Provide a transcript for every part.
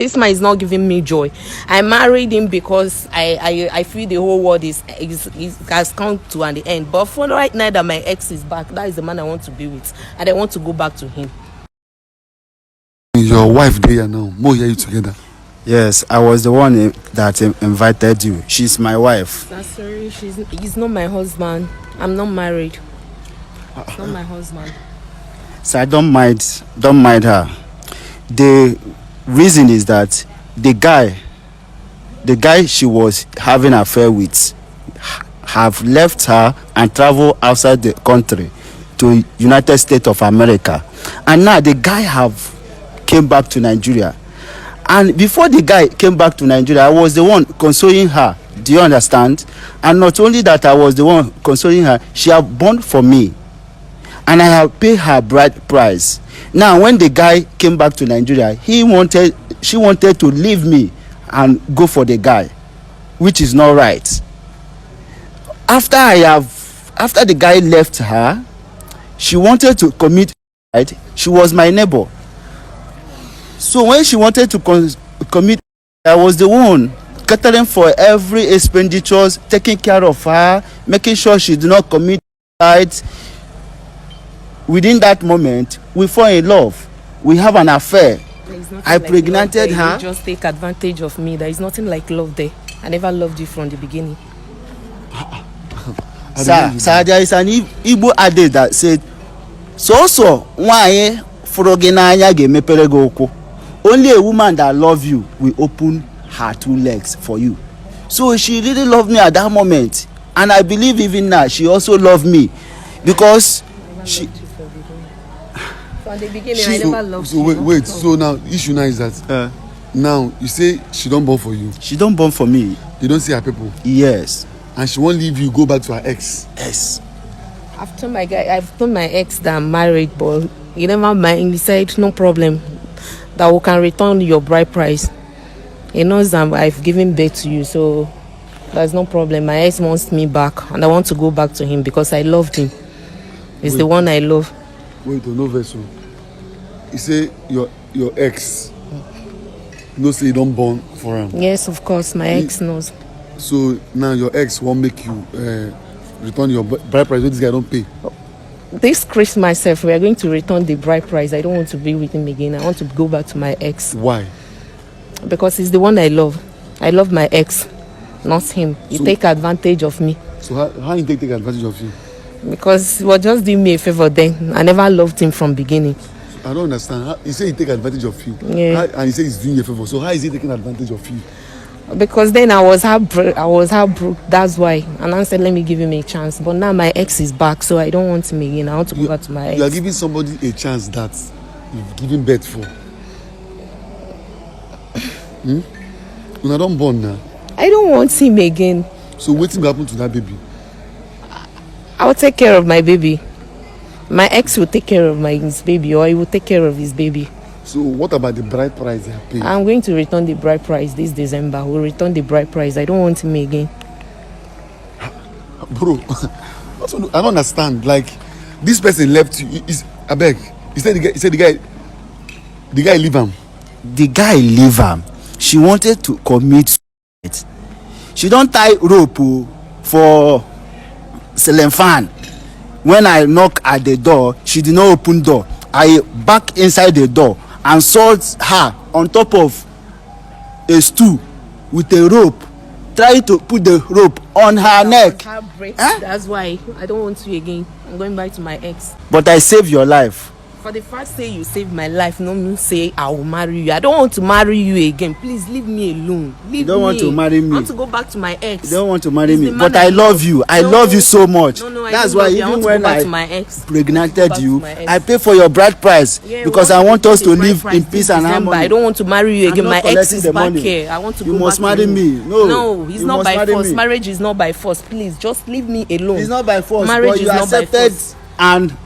This man is not giving me joy. I married him because I feel the whole world has come to an end. But for right now that my ex is back, that is the man I want to be with, and I want to go back to him. Your wife there now, more hear you together. Yes, I was the one that invited you. She's my wife. Sorry, he's not my husband. I'm not married. It's not my husband. So I don't mind her. The reason is that the guy she was having an affair with have left her and traveled outside the country to United States of America, and now the guy have came back to Nigeria. And before the guy came back to Nigeria, I was the one consoling her. Do you understand? And not only that, I was the one consoling her, she have born for me, and I have paid her bride price. Now when the guy came back to Nigeria, she wanted to leave me and go for the guy, which is not right. After the guy left her, she wanted to commit suicide. She was my neighbor. So when she wanted to commit, I was the one catering for every expenditures, taking care of her, making sure she did not commit suicide. Within that moment, we fall in love. We have an affair. I impregnated her. You just take advantage of me. There is nothing like love there. I never loved you from the beginning. Sir, there is an Igbo adage that said, so why frogenanya ge mepere go okwu. Only a woman that love you will open her two legs for you. So she really loved me at that moment, and I believe even now she also loved me, because she. From the beginning, I never loved you. Wait. So now issue now is that now you say she don't born for you. She don't born for me. You don't see her people. Yes. And she won't leave you, go back to her ex. Yes. I've told my ex that I'm married, but he never mind. He said no problem, that we can return your bride price. He knows that I've given birth to you, so there's no problem. My ex wants me back, and I want to go back to him because I loved him. He's the one I love. Wait, no vessel. You say your ex knows say you don't born for him. Yes, of course, my ex knows. So now your ex won't make you return your bride price when this guy don't pay. This Christmas, we are going to return the bride price. I don't want to be with him again. I want to go back to my ex. Why? Because he's the one I love. I love my ex, not him. He take advantage of me. So how you take advantage of you? Because he was just doing me a favor then. I never loved him from beginning. I don't understand. He say he take advantage of you. Yeah. And he say he's doing you a favor. So how is he taking advantage of you? Because then I was heartbroken. That's why. And I said, let me give him a chance. But now my ex is back, so I don't want him again. I want to go back to my ex. You are giving somebody a chance that you've given birth for. When I don't born now. I don't want him again. So what will happen to that baby? I will take care of my baby. My ex will take care of his baby, or he will take care of his baby. So what about the bride price they are paying? I'm going to return the bride price this December. We'll return the bride price. I don't want him again. Bro, I don't understand. Like, this person left you. I beg. He said the guy leave him. The guy leave him. She wanted to commit suicide. She don't tie rope for ceiling fan. When I knock at the door, she did not open door. I back inside the door and saw her on top of a stool with a rope, trying to put the rope on her neck. That's why I don't want you again. I'm going back to my ex. But I saved your life. For the fact say you saved my life, no mean say I will marry you. I don't want to marry you again. Please leave me alone. You don't want to marry me. I want to go back to my ex. You don't want to marry me, but I love you. I love you so much. That's why even when I impregnated you, I pay for your bride price because I want us to live in peace and harmony. I don't want to marry you again. My ex is back here. I want to go back. You must marry me. No, it's not by force. Marriage is not by force. Please, just leave me alone. It's not by force. Marriage but is you not by accepted force. And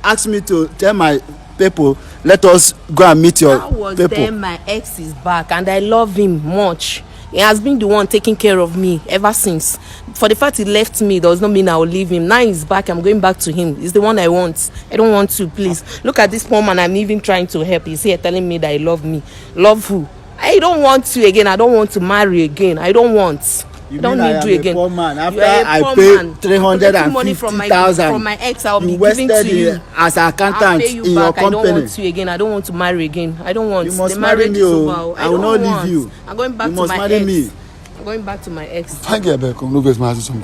asked me to tell my people, let us go and meet your people. Then my ex is back, and I love him much. He has been the one taking care of me ever since. For the fact he left me does not mean I will leave him. Now he's back, I'm going back to him. He's the one I want. I don't want to. Please look at this poor man. I'm even trying to help. He's here telling me that he loves me. Love who? I don't want you again. I don't want to marry again. I don't want. You I don't mean need I you am again. A poor man. After You are a I poor pay man. 350,000 from my ex, I'll be you giving wasted to you. it as an I'll accountant pay you in back. your company. I don't want you again. I don't want to marry again. I don't want. You must the marry marriage me, is oh. over. I will don't not want. leave you. I'm going back You to must my marry ex. me. I'm going back to my ex. Thank you, Abeg. Come, no vex, I ask you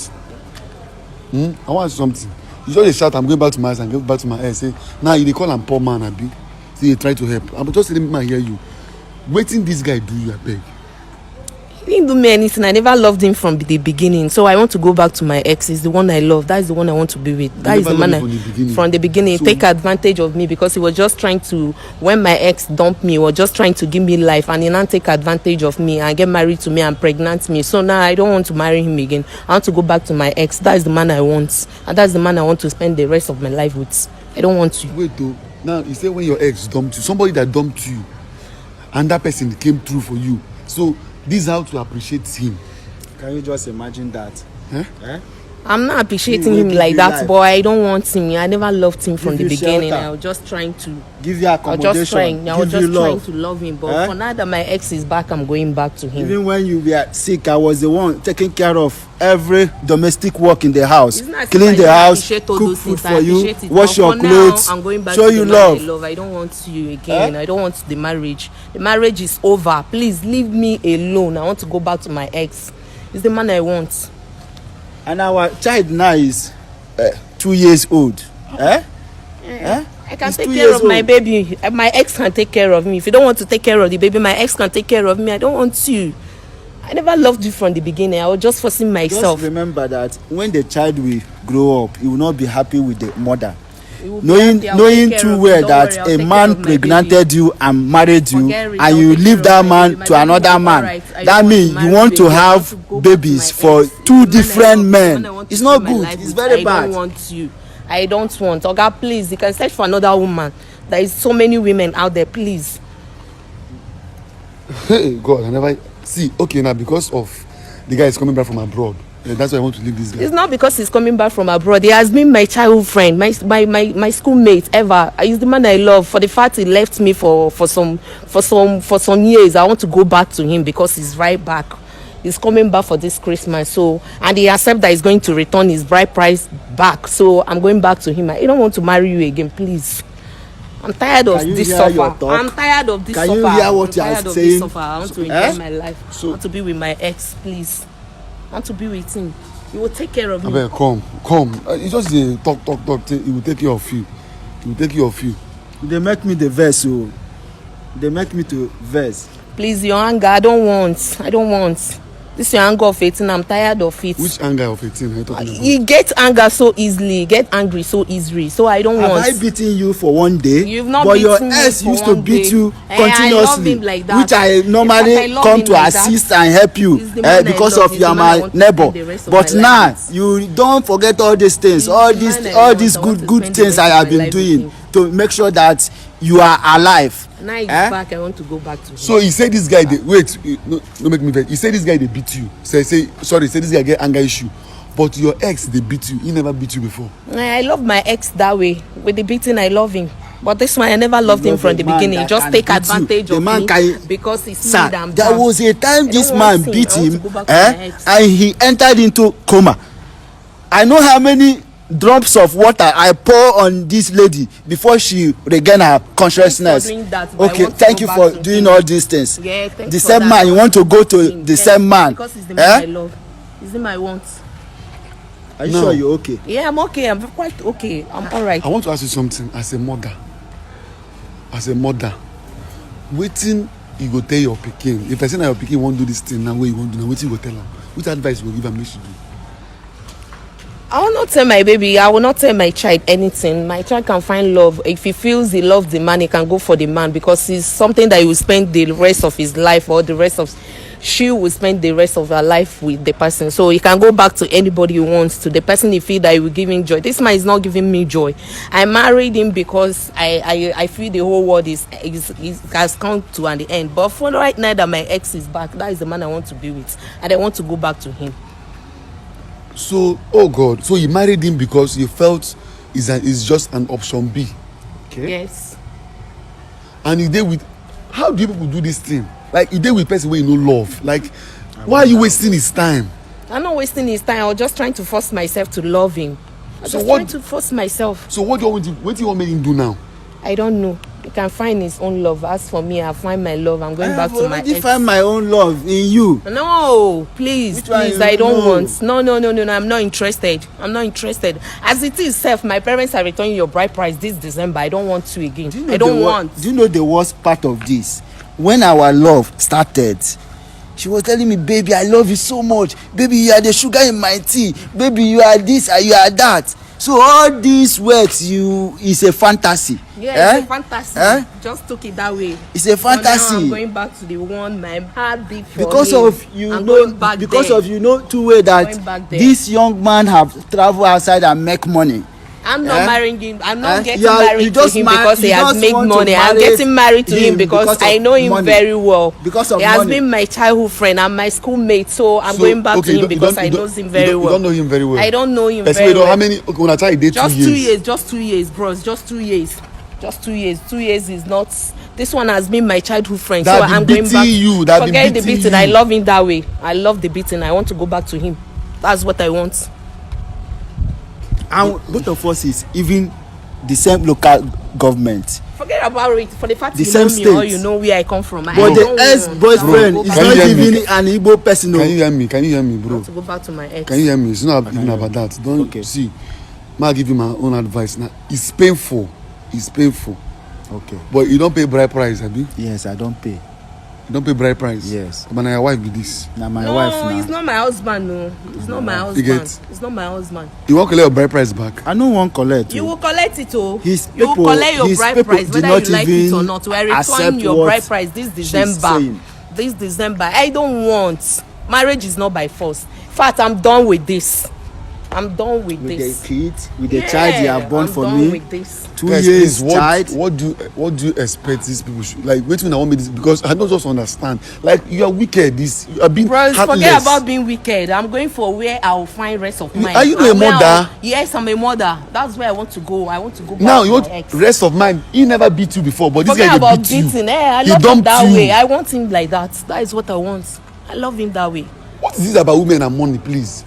something. I want something. You just dey shout, I'm going back to my house and go back to my ex. Say, now you dey call am poor man, abi? Say you try to help. I'm just letting me hear you. Wetin this guy do you, abeg? He didn't do me anything. I never loved him from the beginning. So I want to go back to my ex. He's the one I love. That's the one I want to be with. That is the man from the beginning. So, take advantage of me because he was just trying to, when my ex dumped me, he was just trying to give me life and he now take advantage of me and get married to me and pregnant me. So now I don't want to marry him again. I want to go back to my ex. That is the man I want. And that's the man I want to spend the rest of my life with. I don't want to. wait though. Now you say when your ex dumped you, somebody that dumped you, and that person came through for you. So this is how to appreciate him. Can you just imagine that? Eh? Eh? I'm not appreciating He will him give like you that, life. but I don't want him. I never loved him from Give the you beginning. shelter. I was just trying to. Give you I was accommodation. just trying. I was give you just trying love. to love him, but Eh? for now that my ex is back, I'm going back to him. Even when you were sick, I was the one taking care of every domestic work in the house, It's not clean as if the I house, appreciate all cook those food things. I for you, appreciate it, wash but your for clothes, now, I'm going back show to you the man love. I love. I don't want you again. I don't want the marriage. The marriage is over. Please leave me alone. I want to go back to my ex. He's the man I want. And our child now is 2 years old. Eh? I can He's take 2 care years of my old. baby. My ex can take care of me. If you don't want to take care of the baby, my ex can take care of me. I don't want you. I never loved you from the beginning. I was just forcing myself. Just remember that when the child will grow up, he will not be happy with the mother. He will be Knowing happy. I'll take knowing care too of well you. Don't that worry, I'll a take care man of my baby. pregnanted you and married you, Forget it, and I'll you take leave care that of my man baby. My to baby another will be man, alright. I that don't means want to you marry want you to again. I want have to go back babies to my for ex. two The man I different love, the men. man I want to It's not spend my good. life It's with. very I bad. don't want you. I don't want. Oga, please, you can search for another woman. There is so many women out there. Please. Hey God, I never see. Okay, now because of the guy is coming back from abroad, that's why I want to leave this guy. It's not because he's coming back from abroad. He has been my childhood friend, my schoolmate ever. He's the man I love. For the fact he left me for some years, I want to go back to him because he's right back. He's coming back for this Christmas. So, and he accepts that he's going to return his bride price back. So I'm going back to him. I don't want to marry you again, please. I'm tired of Can you this hear suffer. your talk? I'm tired of this Can suffer. you hear what I'm you are tired of saying? this suffer. I want to enjoy my life. So- I want to be with my ex, please. I want to be with him. He will take care of me. Abeg, come. You just dey talk. He will take care of you. He will take care of you. They make me the verse, so they make me to verse. Please, your anger, I don't want. This your anger of 18, I'm tired of it. Which anger of 18 are you talking about? You get anger so easily, get angry so easily. So I don't Have want. I beaten you for one day? You've not but your beaten me ex for used to one beat day. you I love continuously, him like that. which I In fact, I normally love come him to like that. assist and help you He's the man I because love. of He's you the are man I my want to neighbor. spend the rest of But my now life with. you don't forget all these things, He's all the these man I all want. these I want to good spend the things rest I of have my been life with doing him. to make sure that you are alive. Now he's Eh? back, I want to go back to him. So he say this guy dey wait. No make me vex. He say this guy dey beat you. Say this guy get anger issue. But your ex dey beat you. He never beat you before. I love my ex that way. With the beating, I love him. But this one, I never loved You him love from a the man beginning. that Just can take beat you. advantage The of man me can- because he's Sir, need I'm there down. was a time I this don't man want him. beat I want to him go back to my ex. and he entered into coma. I know how many drops of water I pour on this lady before she regain her consciousness. Thanks for doing that, but I Okay, want to thank go you back for to doing him. all these things. Yeah, thanks The for same that. man, you want to go to Him. the Yes, same man. Because he's the man I Eh? love. He's the man I want. Are you No. sure you're okay? Yeah, I'm okay. I'm quite okay. I'm alright. I want to ask you something as a mother. Wetin you go tell your pikin if person na your pikin wan do this thing now wey you wan do na wetin you go tell am? Which advice you go give am make she do? I will not tell my baby. I will not tell my child anything. My child can find love. If he feels he loves the man, he can go for the man because it's something that he will spend the rest of his life or the rest of she will spend the rest of her life with the person. So he can go back to anybody he wants to. The person he feel that he will give him joy. This man is not giving me joy. I married him because I feel the whole world is has come to an end. But for right now that my ex is back, that is the man I want to be with, and I want to go back to him. So, oh God, so you married him because you felt is just an option B. Okay. Yes. And you dey with how do you people do this thing? Like he dey with person wey you no love. Like why are you wasting his time? I'm not wasting his time. I was just trying to force myself to love him. I'm So just what- trying to force myself. So what do you want make him do now? I don't know. He can find his own love. As for me, I find my love. I'm going back to my already ex. find my own love in you. No, please, Which one please, you I don't know? want. No, I'm not interested. I'm not interested. As it is, self, my parents are returning your bride price this December. I don't want to again. Do you know I don't the want. Do you know the worst part of this? When our love started, she was telling me, baby, I love you so much. Baby, you are the sugar in my tea. Baby, you are this and you are that. So all these words is a fantasy. Yeah, it's a fantasy. Just took it that way. It's a fantasy. Now I'm going back to the one my heart beat for Because him. of you I'm know, going back because there. of you know two way that Going back there. this young man have traveled outside and make money. I'm not marrying him. I'm not getting You married to him because he has made money. I'm getting married to him because I know him very well. Because of he has money. been my childhood friend and my schoolmate, so I'm going back to him because I know him very well. You don't know him very well. I don't know him Person very wey don- well. How many? Okay, when I try date 2 years. Just 2 years, bros. Just 2 years. Just 2 years. 2 years is not. This one has been my childhood friend, That so be I'm going beating back. you, that be Forget the beating beating. you. I love him that way. I love the beating. I want to go back to him. That's what I want. And both of us is even the same local government. Forget about it. For the fact The you same know me or state. you know where I come from. But I the don't want. ex-boyfriend I is want Can you not hear me? even an Igbo person. Can you hear me? Can you hear me, bro? to go back to my ex. Can you hear me? It's not even about that. Don't Okay. see. May I give you my own advice now? It's painful. It's painful. Okay. But you don't pay bride price, abi? Yes, I don't pay. You don't pay bride price. Yes. But now your wife be this. Now my No, wife it's now. not my husband. No, it's not my husband. get? It's not my husband. You want to collect your bride price back? I no wan collect. You o. will collect it, oh. His You will people- collect your his bride people price, did whether not you like it or even not. We are accept returning your what bride price this she's December. saying. This December. I don't want. Marriage is not by force. In fact, I'm done with this. I'm done with With this. the kid, with the child you have born I'm for done me. with this. 2 Guys, years please, child. what do you expect these people should like? Wait till I want me this because I don't just understand. Like you are wicked. This you are being Bros, heartless. forget about being wicked. I'm going for where I'll find rest of mine. Are you not a And where mother? Yes, I'm a mother. That's where I want to go. I want to go back Now to you my want ex. rest of mind. He never beat you before, but this Forget guy about dey beat beating. you. I He love him dumped that you. way. I want him like that. That is what I want. I love him that way. What is this about women and money, please?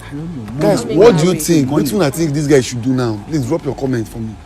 Guys, Money what that do you way. think? Money. What do you think this guy should do now? Please drop your comment for me.